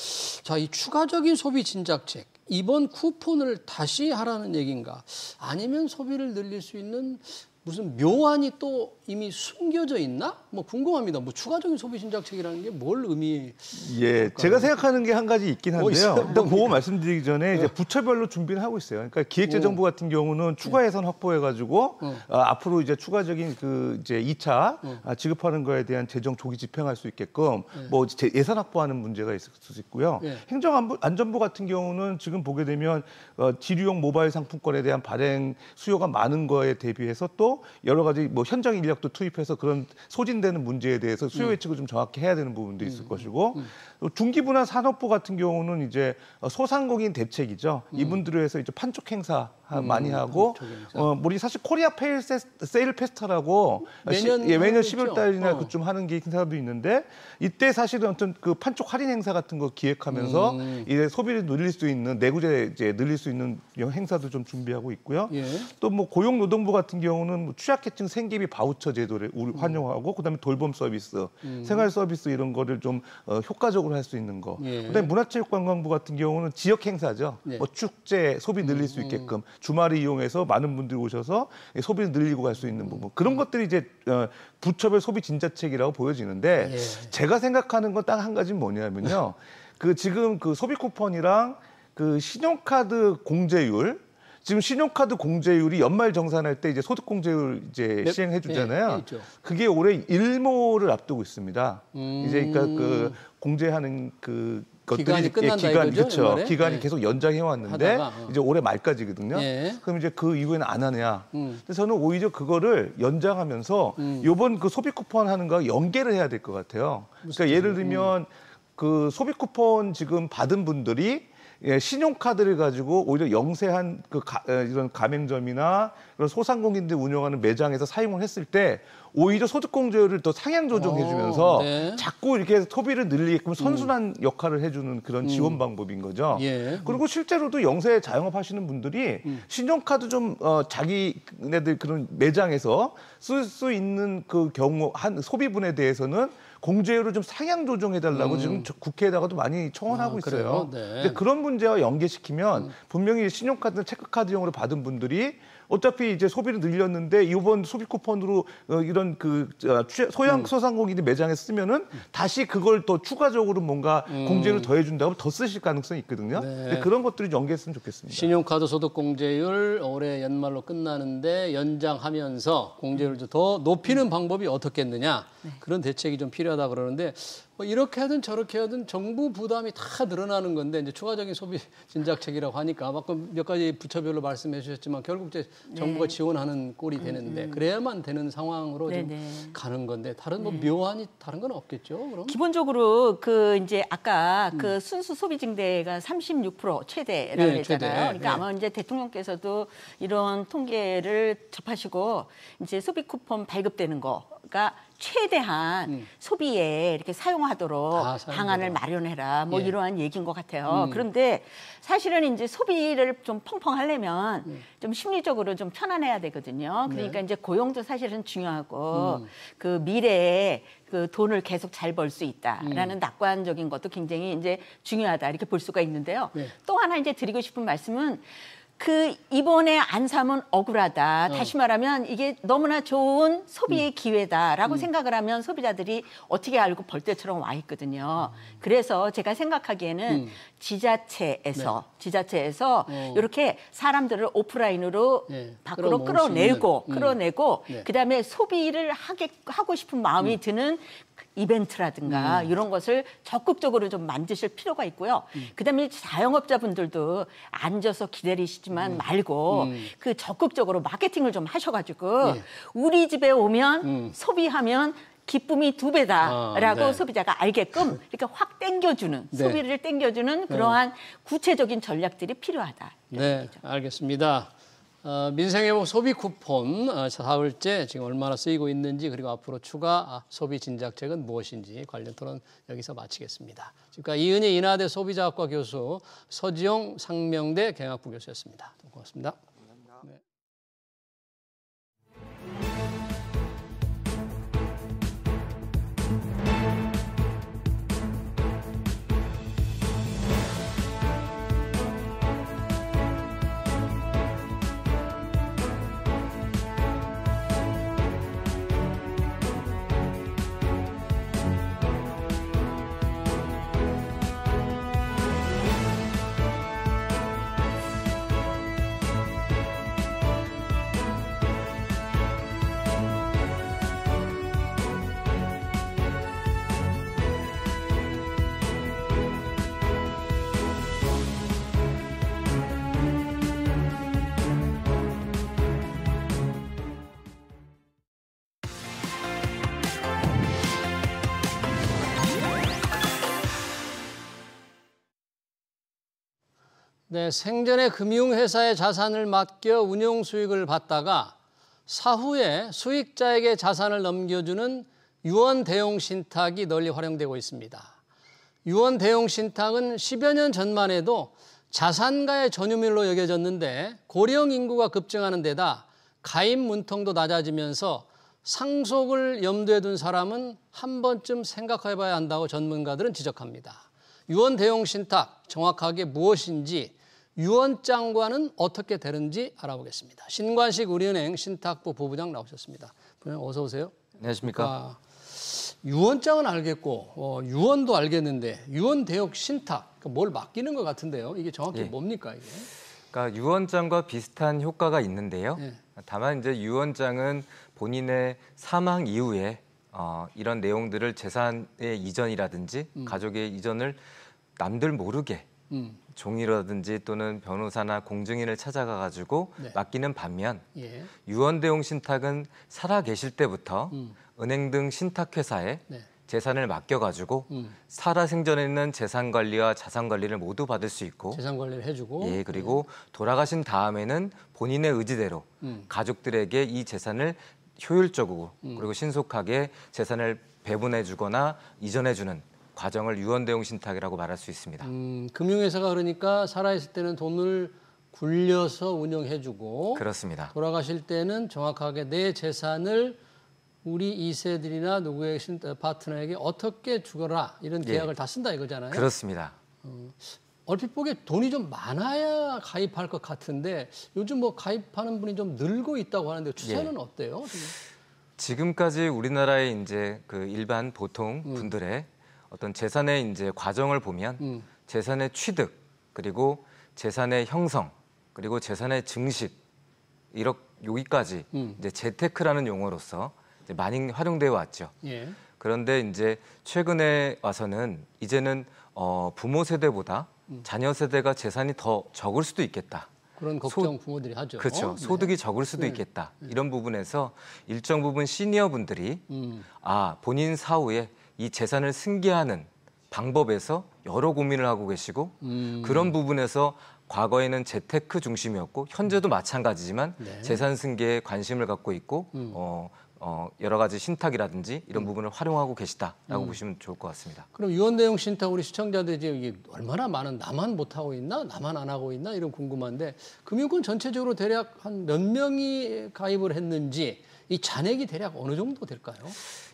자, 이 추가적인 소비 진작책, 이번 쿠폰을 다시 하라는 얘기인가? 아니면 소비를 늘릴 수 있는 무슨 묘안이 또 이미 숨겨져 있나? 뭐 궁금합니다. 뭐 추가적인 소비 진작책이라는 게 뭘 예, 제가 생각하는 게 한 가지 있긴 한데요. 일단 그거 말씀드리기 전에 이제 부처별로 준비를 하고 있어요. 그러니까 기획재정부 같은 경우는 추가 예산 확보해가지고 앞으로 이제 추가적인 그 이제 2차 지급하는 거에 대한 재정 조기 집행할 수 있게끔 뭐 예산 확보하는 문제가 있을 수 있고요. 행정안전부 같은 경우는 지금 보게 되면 지류용 모바일 상품권에 대한 발행 수요가 많은 거에 대비해서 또 여러 가지 뭐 현장 인력도 투입해서 그런 소진되는 문제에 대해서 수요 예측을 좀 정확히 해야 되는 부분도 있을 것이고, 중기부나 산업부 같은 경우는 이제 소상공인 대책이죠. 이분들을 위해서 이제 판촉 행사 많이 하고, 우리 사실 코리아 세일 페스타라고 매년 10월 달이나 그쯤 하는 게 행사도 있는데, 이때 사실은 어떤 그 판촉 할인 행사 같은 거 기획하면서 이제 소비를 늘릴 수 있는 내구재 이제 늘릴 수 있는 행사도 좀 준비하고 있고요. 또 뭐 고용노동부 같은 경우는 뭐 취약계층 생계비 바우처 제도를 활용하고, 그다음에 돌봄 서비스, 생활 서비스 이런 거를 좀 효과적으로 할 수 있는 거. 그다음에 문화체육관광부 같은 경우는 지역 행사죠. 뭐 축제, 소비 늘릴 수 있게끔 주말을 이용해서 많은 분들이 오셔서 소비를 늘리고 갈 수 있는 부분. 그런 것들이 이제 부처별 소비 진짜책이라고 보여지는데, 제가 생각하는 건 딱 한 가지는 뭐냐면요. 그 지금 그 소비 쿠폰이랑 그 신용카드 공제율, 지금 신용카드 공제율이 연말 정산할 때 이제 소득 공제율 이제 시행해 주잖아요. 그게 올해 일모를 앞두고 있습니다. 이제 그러니까 그 공제하는 그 기간이 끝난다 그렇죠. 기간이 계속 연장해 왔는데 이제 올해 말까지거든요. 그럼 이제 그 이후에는 안 하냐. 그래서 저는 오히려 그거를 연장하면서 이번 그 소비 쿠폰 하는 거 연계를 해야 될 것 같아요. 그러니까 예를 들면 그 소비 쿠폰 지금 받은 분들이 신용카드를 가지고 오히려 영세한 이런 가맹점이나 이런 소상공인들 운영하는 매장에서 사용을 했을 때 오히려 소득공제율을 더 상향 조정해주면서 자꾸 이렇게 소비를 늘리게끔 선순환 역할을 해주는 그런 지원 방법인 거죠. 그리고 실제로도 영세 자영업 하시는 분들이 신용카드 좀 자기네들 그런 매장에서 쓸 수 있는 그 경우 한 소비분에 대해서는 공제율을 좀 상향 조정해달라고 지금 국회에다가도 많이 청원하고 있어요. 근데 그런 문제와 연계시키면 분명히 신용카드나 체크카드용으로 받은 분들이 어차피 이제 소비를 늘렸는데 이번 소비 쿠폰으로 이런 그 소상공인이 매장에 쓰면은 다시 그걸 또 추가적으로 뭔가 공제를 더해준다고 더 쓰실 가능성이 있거든요. 그런 것들이 연계했으면 좋겠습니다. 신용카드 소득 공제율 올해 연말로 끝나는데 연장하면서 공제율을 더 높이는 방법이 어떻겠느냐, 그런 대책이 좀 필요하다 그러는데, 뭐 이렇게 하든 저렇게 하든 정부 부담이 다 늘어나는 건데, 이제 추가적인 소비 진작책이라고 하니까 아까 몇 가지 부처별로 말씀해 주셨지만 결국 이제 정부가 지원하는 꼴이 되는데 그래야만 되는 상황으로 좀 가는 건데, 다른 뭐 묘안이 다른 건 없겠죠? 그럼 기본적으로 그 이제 아까 그 순수 소비 증대가 36% 최대라고 했잖아요. 그러니까 아마 이제 대통령께서도 이런 통계를 접하시고 이제 소비 쿠폰 발급되는 거가 최대한 소비에 이렇게 사용하도록 방안을 마련해라. 뭐 이러한 얘기인 것 같아요. 그런데 사실은 이제 소비를 좀 펑펑 하려면 좀 심리적으로 좀 편안해야 되거든요. 그러니까 이제 고용도 사실은 중요하고 그 미래에 그 돈을 계속 잘 벌 수 있다라는 낙관적인 것도 굉장히 이제 중요하다 이렇게 볼 수가 있는데요. 또 하나 이제 드리고 싶은 말씀은 그 이번에 안 사면 억울하다. 다시 말하면 이게 너무나 좋은 소비의 기회다라고 생각을 하면 소비자들이 어떻게 알고 벌떼처럼 와 있거든요. 그래서 제가 생각하기에는 지자체에서 이렇게 사람들을 오프라인으로 밖으로 끌어내고 그다음에 소비를 하고 싶은 마음이 드는 이벤트라든가 이런 것을 적극적으로 좀 만드실 필요가 있고요. 그다음에 자영업자분들도 앉아서 기다리시지만 말고 그 적극적으로 마케팅을 좀 하셔가지고 우리 집에 오면 소비하면 기쁨이 2배다라고 소비자가 알게끔 이렇게 확 땡겨주는 소비를 땡겨주는 그러한 구체적인 전략들이 필요하다. 네, 얘기죠. 알겠습니다. 민생회복 소비 쿠폰 사흘째 지금 얼마나 쓰이고 있는지 그리고 앞으로 추가 소비 진작책은 무엇인지 관련 토론 여기서 마치겠습니다. 지금까지 이은희 인하대 소비자학과 교수, 서지용 상명대 경영학부 교수였습니다. 고맙습니다. 네. 네, 생전에 금융회사의 자산을 맡겨 운용 수익을 받다가 사후에 수익자에게 자산을 넘겨주는 유언 대용 신탁이 널리 활용되고 있습니다. 유언 대용 신탁은 10여 년 전만 해도 자산가의 전유물로 여겨졌는데 고령 인구가 급증하는 데다 가입 문통도 낮아지면서 상속을 염두에 둔 사람은 한 번쯤 생각해 봐야 한다고 전문가들은 지적합니다. 유언 대용 신탁 정확하게 무엇인지 유언장과는 어떻게 되는지 알아보겠습니다. 신관식 우리은행 신탁부 부부장 나오셨습니다. 부장 어서 오세요. 안녕하십니까. 유언장은 알겠고 유언도 알겠는데 유언 대용 신탁 뭘 맡기는 것 같은데요. 이게 정확히 뭡니까 이게? 그러니까 유언장과 비슷한 효과가 있는데요. 예. 다만 이제 유언장은 본인의 사망 이후에 이런 내용들을 재산의 이전이라든지 가족의 이전을 남들 모르게 종이라든지 또는 변호사나 공증인을 찾아가 가지고 맡기는 반면 유언 대용 신탁은 살아 계실 때부터 은행 등 신탁회사에 재산을 맡겨가지고 살아 생전에는 재산 관리와 자산 관리를 모두 받을 수 있고 재산 관리를 해주고 그리고 돌아가신 다음에는 본인의 의지대로 가족들에게 이 재산을 효율적으로 그리고 신속하게 재산을 배분해주거나 이전해주는 과정을 유언 대용 신탁이라고 말할 수 있습니다. 금융회사가 그러니까 살아있을 때는 돈을 굴려서 운영해주고 그렇습니다. 돌아가실 때는 정확하게 내 재산을 우리 2세들이나 누구의 파트너에게 어떻게 주거라 이런 계약을 다 쓴다 이거잖아요. 그렇습니다. 얼핏 보기에 돈이 좀 많아야 가입할 것 같은데 요즘 뭐 가입하는 분이 좀 늘고 있다고 하는데 추세는 어때요? 지금까지 우리나라의 이제 그 일반 보통 분들의 어떤 재산의 이제 과정을 보면 재산의 취득 그리고 재산의 형성 그리고 재산의 증식 여기까지 이제 재테크라는 용어로서 이제 많이 활용되어 왔죠. 그런데 이제 최근에 와서는 이제는 부모 세대보다 자녀 세대가 재산이 더 적을 수도 있겠다. 그런 걱정 부모들이 하죠. 그렇죠. 소득이 적을 수도 있겠다. 이런 부분에서 일정 부분 시니어 분들이 본인 사후에 이 재산을 승계하는 방법에서 여러 고민을 하고 계시고 그런 부분에서 과거에는 재테크 중심이었고 현재도 마찬가지지만 재산 승계에 관심을 갖고 있고 여러 가지 신탁이라든지 이런 부분을 활용하고 계시다라고 보시면 좋을 것 같습니다. 그럼 유언 대용 신탁 우리 시청자들이 지금 이게 얼마나 많은 나만 못하고 있나 나만 안 하고 있나 이런 궁금한데 금융권 전체적으로 대략 한 몇 명이 가입을 했는지 이 잔액이 대략 어느 정도 될까요?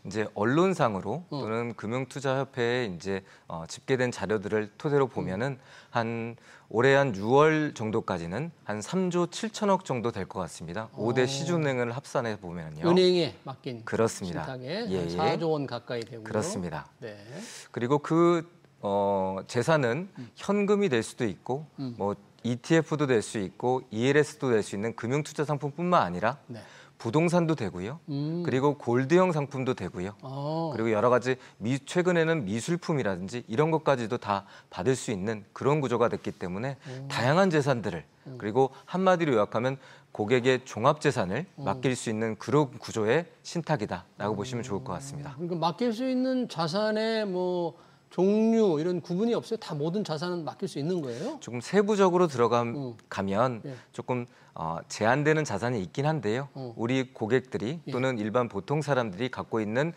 이제 언론상으로 또는 금융투자협회에 이제 집계된 자료들을 토대로 보면은 한 올해 한 6월 정도까지는 한 3조 7천억 정도 될 것 같습니다. 5대 시중은행을 합산해 보면요. 은행에 맡긴 그렇습니다. 신탁에 예, 예. 4조 원 가까이 되고요. 그렇습니다. 네. 그리고 그 재산은 현금이 될 수도 있고 뭐 ETF도 될 수 있고 ELS도 될 수 있는 금융투자 상품뿐만 아니라 네. 부동산도 되고요. 그리고 골드형 상품도 되고요. 그리고 여러 가지 최근에는 미술품이라든지 이런 것까지도 다 받을 수 있는 그런 구조가 됐기 때문에 다양한 재산들을 그리고 한마디로 요약하면 고객의 종합재산을 맡길 수 있는 그런 구조의 신탁이다라고 보시면 좋을 것 같습니다. 그러니까 맡길 수 있는 자산의 뭐 종류 이런 구분이 없어요? 다 모든 자산은 맡길 수 있는 거예요? 조금 세부적으로 들어가면 예. 조금 제한되는 자산이 있긴 한데요. 우리 고객들이 또는 일반 보통 사람들이 갖고 있는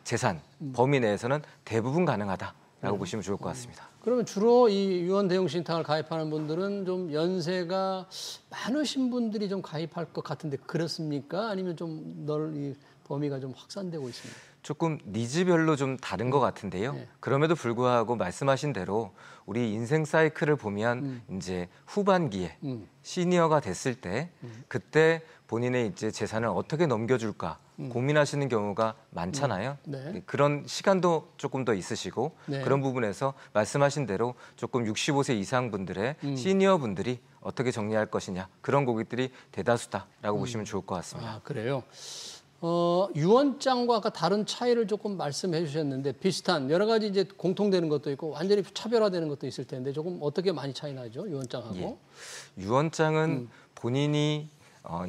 재산 범위 내에서는 대부분 가능하다라고 보시면 좋을 것 같습니다. 그러면 주로 이 유언 대용 신탁을 가입하는 분들은 좀 연세가 많으신 분들이 좀 가입할 것 같은데 그렇습니까? 아니면 좀 이 범위가 좀 확산되고 있습니까? 조금 니즈별로 좀 다른 것 같은데요. 네. 그럼에도 불구하고 말씀하신 대로 우리 인생 사이클을 보면 이제 후반기에 시니어가 됐을 때 그때 본인의 이제 재산을 어떻게 넘겨줄까 고민하시는 경우가 많잖아요. 네. 그런 시간도 조금 더 있으시고 네. 그런 부분에서 말씀하신 대로 조금 65세 이상 분들의 시니어 분들이 어떻게 정리할 것이냐 그런 고객들이 대다수다라고 보시면 좋을 것 같습니다. 아, 그래요? 유언장과 아까 다른 차이를 조금 말씀해 주셨는데 비슷한 여러 가지 이제 공통되는 것도 있고 완전히 차별화되는 것도 있을 텐데 조금 어떻게 많이 차이 나죠? 유언장하고? 예. 유언장은 본인이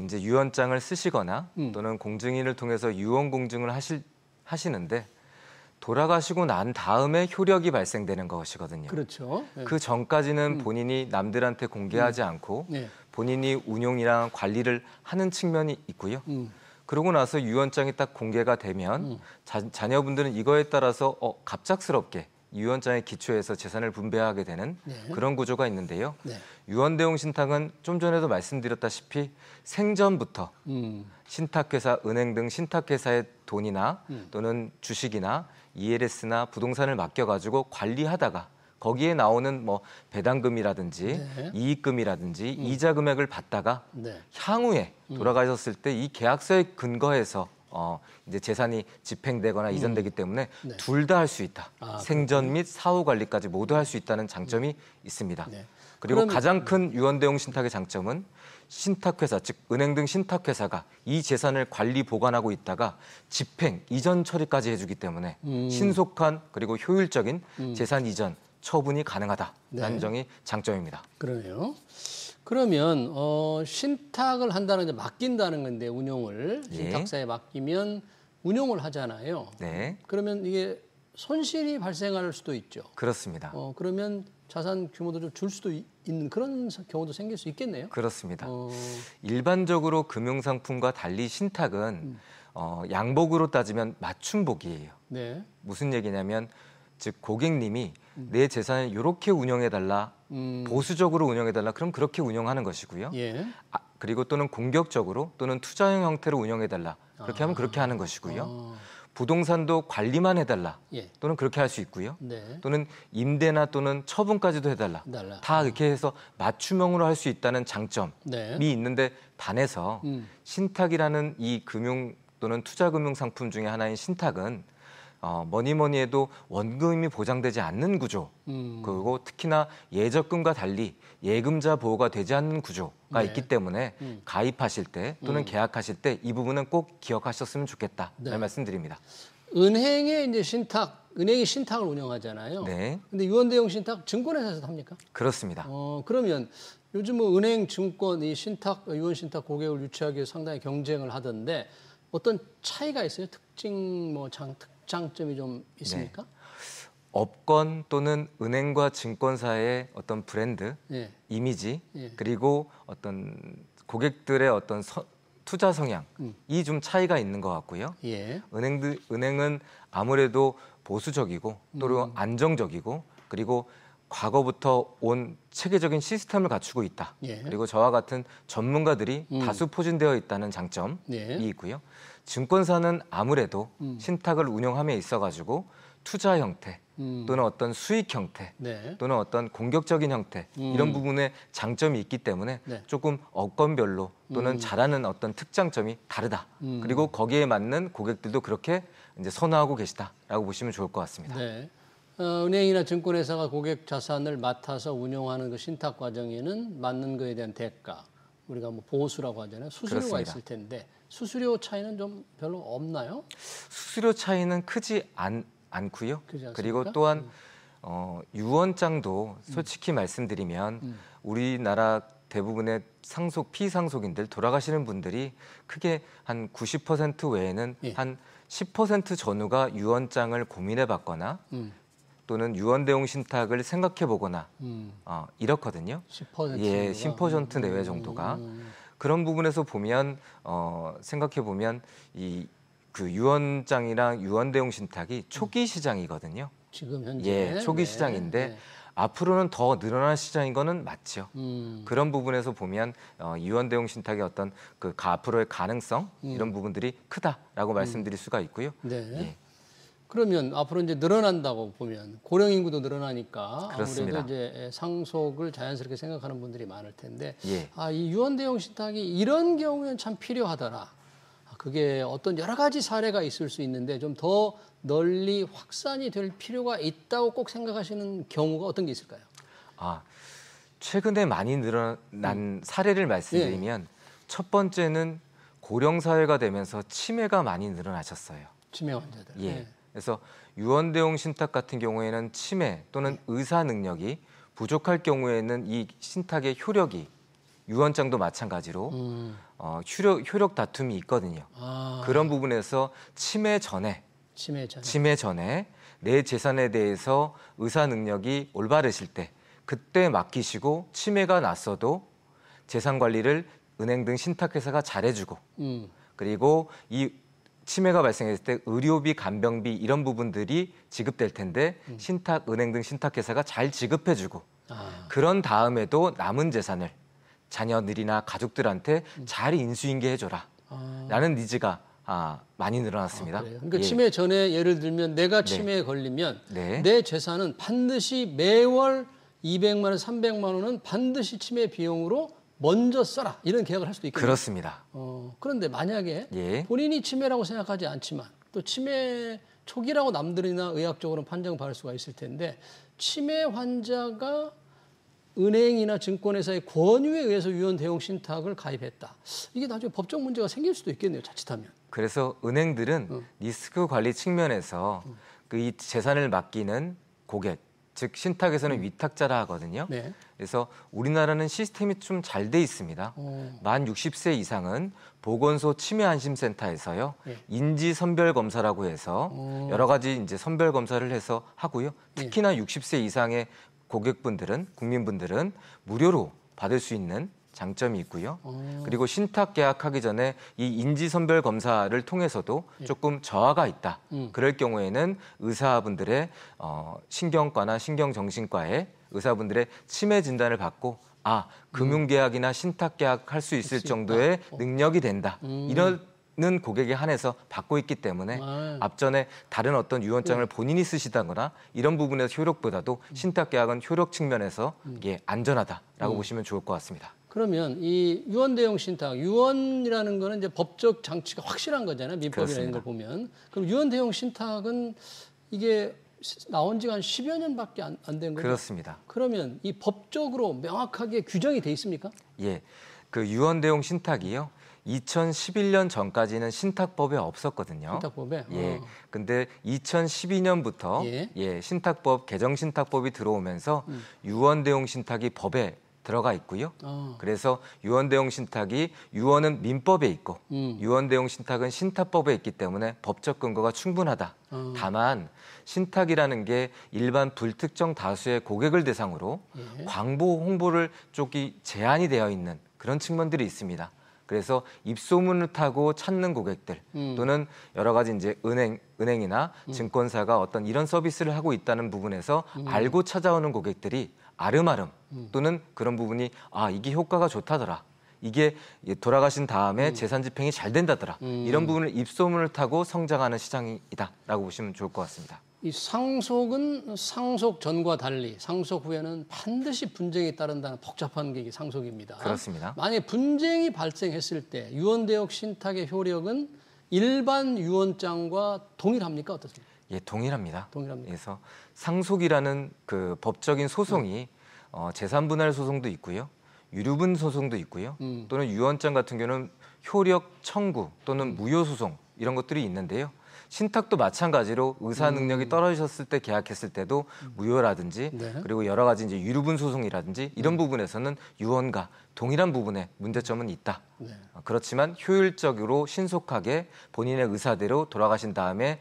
이제 유언장을 쓰시거나 또는 공증인을 통해서 유언 공증을 하시는데 돌아가시고 난 다음에 효력이 발생되는 것이거든요. 그렇죠. 네. 그 전까지는 본인이 남들한테 공개하지 않고 네. 본인이 운용이랑 관리를 하는 측면이 있고요. 그러고 나서 유언장이 딱 공개가 되면 자녀분들은 이거에 따라서 갑작스럽게 유언장에 기초해서 재산을 분배하게 되는 네. 그런 구조가 있는데요. 네. 유언대용 신탁은 좀 전에도 말씀드렸다시피 생전부터 신탁회사, 은행 등 신탁회사의 돈이나 또는 주식이나 ELS나 부동산을 맡겨가지고 관리하다가 거기에 나오는 뭐 배당금이라든지 네. 이익금이라든지 이자 금액을 받다가 네. 향후에 돌아가셨을 때 이 계약서에 근거해서 이제 재산이 집행되거나 이전되기 때문에 네. 둘 다 할 수 있다. 아, 생전 및 사후 관리까지 모두 할 수 있다는 장점이 있습니다. 네. 그리고 그럼- 가장 큰 유언대용 신탁의 장점은 신탁회사, 즉 은행 등 신탁회사가 이 재산을 관리 보관하고 있다가 집행, 이전 처리까지 해주기 때문에 신속한 그리고 효율적인 재산 이전, 처분이 가능하다라는 네. 점이 장점입니다. 그러네요. 그러면 신탁을 한다는 게 맡긴다는 건데 운용을 예. 신탁사에 맡기면 운용을 하잖아요. 네, 그러면 이게 손실이 발생할 수도 있죠. 그렇습니다. 그러면 자산 규모도 좀 줄 수도 있는 그런 경우도 생길 수 있겠네요. 그렇습니다. 어, 일반적으로 금융상품과 달리 신탁은 양복으로 따지면 맞춤복이에요. 네. 무슨 얘기냐면 즉 고객님이 내 재산을 이렇게 운영해달라, 보수적으로 운영해달라, 그럼 그렇게 운영하는 것이고요. 예. 그리고 또는 공격적으로 또는 투자형 형태로 운영해달라, 그렇게 하면 그렇게 하는 것이고요. 부동산도 관리만 해달라, 예. 또는 그렇게 할 수 있고요. 네. 또는 임대나 또는 처분까지도 해달라. 해달라. 다 이렇게 해서 맞춤형으로 할 수 있다는 장점이 네. 있는데 단해서 신탁이라는 이 금융 또는 투자금융 상품 중에 하나인 신탁은 뭐니 해도 원금이 보장되지 않는 구조, 그리고 특히나 예적금과 달리 예금자 보호가 되지 않는 구조가 네. 있기 때문에 가입하실 때 또는 계약하실 때 이 부분은 꼭 기억하셨으면 좋겠다는 네. 말씀드립니다. 은행의 이제 은행이 신탁을 운영하잖아요. 네, 근데 유언대용 신탁 증권회사에서 합니까? 그렇습니다. 그러면 요즘 뭐 은행, 증권, 이 신탁, 유언 신탁 고객을 유치하기 위해서 상당히 경쟁을 하던데 어떤 차이가 있어요? 특장점이 좀 있습니까? 업권 또는 은행과 증권사의 어떤 브랜드, 예. 이미지, 예. 그리고 어떤 고객들의 어떤 투자 성향, 이 좀 차이가 있는 것 같고요. 예. 은행은 아무래도 보수적이고 또는 안정적이고 그리고 과거부터 온 체계적인 시스템을 갖추고 있다. 예. 그리고 저와 같은 전문가들이 다수 포진되어 있다는 장점이 예. 있고요. 증권사는 아무래도 신탁을 운영함에 있어가지고 투자 형태 또는 어떤 수익 형태 네. 또는 어떤 공격적인 형태 이런 부분에 장점이 있기 때문에 네. 조금 업권별로 또는 잘하는 어떤 특장점이 다르다. 그리고 거기에 맞는 고객들도 그렇게 이제 선호하고 계시다라고 보시면 좋을 것 같습니다. 네. 은행이나 증권회사가 고객 자산을 맡아서 운영하는 그 신탁 과정에는 맞는 거에 대한 대가, 우리가 뭐 보수라고 하잖아요. 수수료가 그렇습니다. 있을 텐데 수수료 차이는 좀 별로 없나요? 수수료 차이는 크지 않고요. 그렇지 않습니까? 그리고 또한 유언장도 솔직히 말씀드리면 우리나라 대부분의 상속 피상속인들 돌아가시는 분들이 크게 한 90% 외에는 예. 한 10% 전후가 유언장을 고민해봤거나 또는 유언대용 신탁을 생각해보거나 이렇거든요. 10%가? 예, 10% 내외 정도가. 그런 부분에서 보면 생각해보면 그 유언장이랑 유언대용 신탁이 초기 시장이거든요. 지금 현재 예, 초기 시장인데 네. 앞으로는 더 늘어날 시장인 거는 맞죠. 그런 부분에서 보면 유언대용 신탁의 어떤 그 앞으로의 가능성 이런 부분들이 크다라고 말씀드릴 수가 있고요. 네. 예. 그러면 앞으로 이제 늘어난다고 보면 고령 인구도 늘어나니까 그렇습니다. 아무래도 이제 상속을 자연스럽게 생각하는 분들이 많을 텐데 예. 이 유언 대용 신탁이 이런 경우에는 참 필요하더라. 그게 어떤 여러 가지 사례가 있을 수 있는데 좀 더 널리 확산이 될 필요가 있다고 꼭 생각하시는 경우가 어떤 게 있을까요? 최근에 많이 늘어난 사례를 말씀드리면 첫 번째는 고령 사회가 되면서 치매가 많이 늘어나셨어요. 치매 환자들. 예. 네. 그래서 유언대용 신탁 같은 경우에는 치매 또는 의사 능력이 부족할 경우에는 이 신탁의 효력이 유언장도 마찬가지로 효력 다툼이 있거든요. 그런 부분에서 치매 전에 내 재산에 대해서 의사 능력이 올바르실 때 그때 맡기시고 치매가 났어도 재산 관리를 은행 등 신탁회사가 잘해주고 그리고 이 치매가 발생했을 때 의료비, 간병비 이런 부분들이 지급될 텐데 은행 등 신탁회사가 잘 지급해주고 그런 다음에도 남은 재산을 자녀들이나 가족들한테 잘 인수인계해줘라 라는 니즈가 많이 늘어났습니다. 그러니까 예. 치매 전에 예를 들면 내가 치매에 걸리면 내 재산은 반드시 매월 200만 원, 300만 원은 반드시 치매 비용으로 먼저 써라. 이런 계약을 할 수도 있겠네요. 그렇습니다. 그런데 만약에 본인이 치매라고 생각하지 않지만 또 치매 초기라고 남들이나 의학적으로 판정받을 수가 있을 텐데 치매 환자가 은행이나 증권회사의 권유에 의해서 유언 대용 신탁을 가입했다. 이게 나중에 법적 문제가 생길 수도 있겠네요. 자칫하면. 그래서 은행들은 리스크 관리 측면에서 이 재산을 맡기는 고객, 즉 신탁에서는 위탁자라 하거든요. 네. 그래서 우리나라는 시스템이 좀 잘 돼 있습니다. 만 60세 이상은 보건소 치매안심센터에서요. 인지 선별 검사라고 해서 여러 가지 이제 선별 검사를 해서 하고요. 특히나 60세 이상의 고객분들은 국민분들은 무료로 받을 수 있는 장점이 있고요. 그리고 신탁 계약하기 전에 이 인지선별 검사를 통해서도 조금 저하가 있다. 그럴 경우에는 의사분들의 신경과나 신경정신과의 의사분들의 치매 진단을 받고 금융계약이나 신탁계약 할 수 있을 정도의 능력이 된다. 이런 고객에 한해서 받고 있기 때문에 앞전에 다른 어떤 유언장을 본인이 쓰시다거나 이런 부분에서 효력보다도 신탁계약은 효력 측면에서 안전하다라고 보시면 좋을 것 같습니다. 그러면 이 유언 대용 신탁, 유언이라는 거는 이제 법적 장치가 확실한 거잖아요. 민법이라는 걸 보면. 그럼 유언 대용 신탁은 이게 나온 지가 한 10여 년밖에 안 된 거죠? 그렇습니다. 그러면 이 법적으로 명확하게 규정이 돼 있습니까? 예. 그 유언 대용 신탁이요. 2011년 전까지는 신탁법에 없었거든요. 신탁법에? 예. 근데 2012년부터 신탁법, 개정 신탁법이 들어오면서 유언 대용 신탁이 법에 들어가 있고요. 그래서 유언 대용 신탁이 유언은 민법에 있고 유언 대용 신탁은 신탁법에 있기 때문에 법적 근거가 충분하다. 다만 신탁이라는 게 일반 불특정 다수의 고객을 대상으로 광고 홍보를 쪽이 제한이 되어 있는 그런 측면들이 있습니다. 그래서 입소문을 타고 찾는 고객들 또는 여러 가지 이제 은행이나 증권사가 어떤 이런 서비스를 하고 있다는 부분에서 알고 찾아오는 고객들이 아름아름 또는 그런 부분이 이게 효과가 좋다더라. 이게 돌아가신 다음에 재산 집행이 잘 된다더라. 이런 부분을 입소문을 타고 성장하는 시장이다라고 보시면 좋을 것 같습니다. 이 상속은 상속 전과 달리 상속 후에는 반드시 분쟁이 따른다는 복잡한 게 상속입니다. 그렇습니다. 만약에 분쟁이 발생했을 때 유언대역 신탁의 효력은 일반 유언장과 동일합니까? 어떻습니까? 예, 동일합니다. 동일합니다. 그래서 상속이라는 그 법적인 소송이 재산 분할 소송도 있고요. 유류분 소송도 있고요. 또는 유언장 같은 경우는 효력 청구 또는 무효 소송 이런 것들이 있는데요. 신탁도 마찬가지로 의사 능력이 떨어지셨을 때 계약했을 때도 무효라든지 네. 그리고 여러 가지 이제 유류분 소송이라든지 이런 부분에서는 유언과 동일한 부분에 문제점은 있다. 네. 그렇지만 효율적으로 신속하게 본인의 의사대로 돌아가신 다음에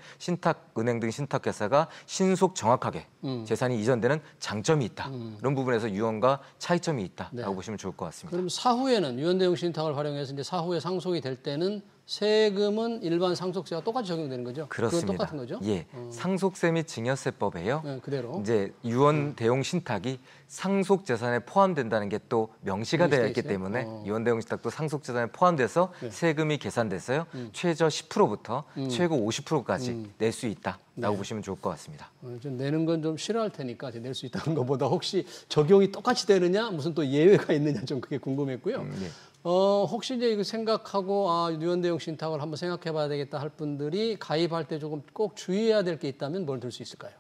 은행 등 신탁회사가 신속 정확하게 재산이 이전되는 장점이 있다. 이런 부분에서 유언과 차이점이 있다라고 네. 보시면 좋을 것 같습니다. 그럼 사후에는 유언대용 신탁을 활용해서 이제 사후에 상속이 될 때는 세금은 일반 상속세와 똑같이 적용되는 거죠? 그렇습니다. 그건 똑같은 거죠? 예, 상속세 및 증여세법에요. 네, 그대로. 이제 유언 대용 신탁이 상속 재산에 포함된다는 게 또 명시가 되어 있기 때문에 유언 대용 신탁도 상속 재산에 포함돼서 네. 세금이 계산돼서요. 최저 10%부터 최고 50%까지 낼 수 있다라고 네. 보시면 좋을 것 같습니다. 좀 내는 건 좀 싫어할 테니까 낼 수 있다는 것보다 혹시 적용이 똑같이 되느냐, 무슨 또 예외가 있느냐 좀 그게 궁금했고요. 예. 혹시 이제 이거 생각하고 유언대용 신탁을 한번 생각해봐야 되겠다 할 분들이 가입할 때 조금 꼭 주의해야 될 게 있다면 뭘 들 수 있을까요?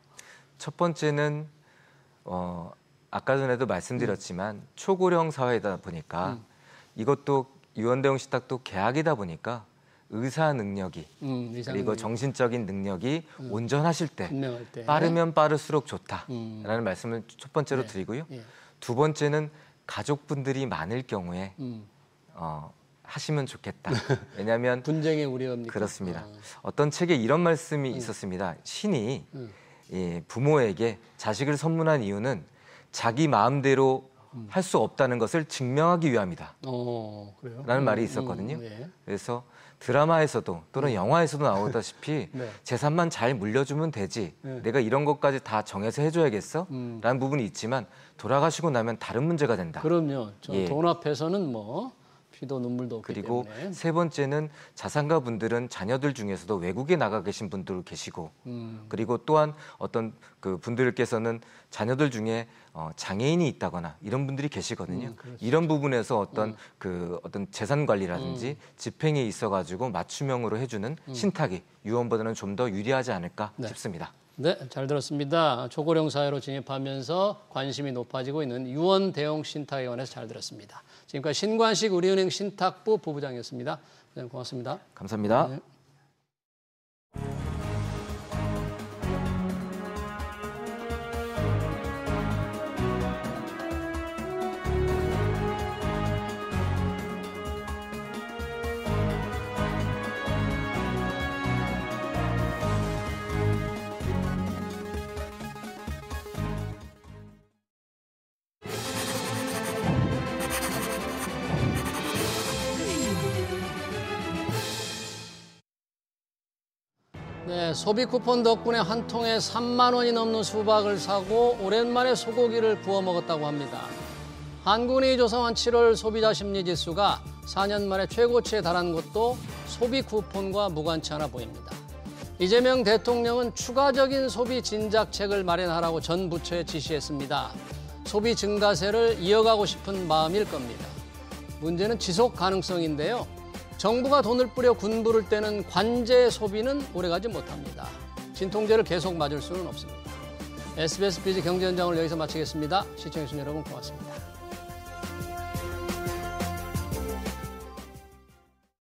첫 번째는 아까 전에도 말씀드렸지만 초고령 사회이다 보니까 이것도 유언 대용 신탁도 계약이다 보니까 의사 능력이 그리고 정신적인 능력이 온전하실 때 분명할 때. 빠르면 빠를수록 좋다라는 말씀을 첫 번째로 드리고요. 예. 두 번째는 가족분들이 많을 경우에 하시면 좋겠다. 왜냐하면 분쟁의 우려입니까? 그렇습니다. 어떤 책에 이런 말씀이 있었습니다. 신이 부모에게 자식을 선물한 이유는 자기 마음대로 할 수 없다는 것을 증명하기 위함이다. 그래요? 라는 말이 있었거든요. 네. 그래서 드라마에서도 또는 영화에서도 나오다시피 네. 재산만 잘 물려주면 되지. 네. 내가 이런 것까지 다 정해서 해줘야겠어? 라는 부분이 있지만 돌아가시고 나면 다른 문제가 된다. 그럼요. 예. 돈 앞에서는 뭐 피도 눈물도 없기 그리고 때문에. 세 번째는 자산가 분들은 자녀들 중에서도 외국에 나가 계신 분들 계시고 그리고 또한 어떤 그 분들께서는 자녀들 중에 장애인이 있다거나 이런 분들이 계시거든요. 이런 부분에서 어떤 재산 관리라든지 집행에 있어가지고 맞춤형으로 해주는 신탁이 유언보다는 좀 더 유리하지 않을까 싶습니다. 네, 잘 들었습니다. 초고령 사회로 진입하면서 관심이 높아지고 있는 유언 대용 신탁에 관해서 잘 들었습니다. 지금까지 신관식 우리은행 신탁부 부부장이었습니다. 네, 고맙습니다. 감사합니다. 네. 네, 소비 쿠폰 덕분에 한 통에 3만 원이 넘는 수박을 사고 오랜만에 소고기를 구워 먹었다고 합니다. 한국은행이 조사한 7월 소비자 심리지수가 4년 만에 최고치에 달한 것도 소비 쿠폰과 무관치 않아 보입니다. 이재명 대통령은 추가적인 소비 진작책을 마련하라고 전 부처에 지시했습니다. 소비 증가세를 이어가고 싶은 마음일 겁니다. 문제는 지속 가능성인데요. 정부가 돈을 뿌려 군부를 떼는 관제 소비는 오래가지 못합니다. 진통제를 계속 맞을 수는 없습니다. SBS 비즈 경제현장을 여기서 마치겠습니다. 시청해주신 여러분 고맙습니다.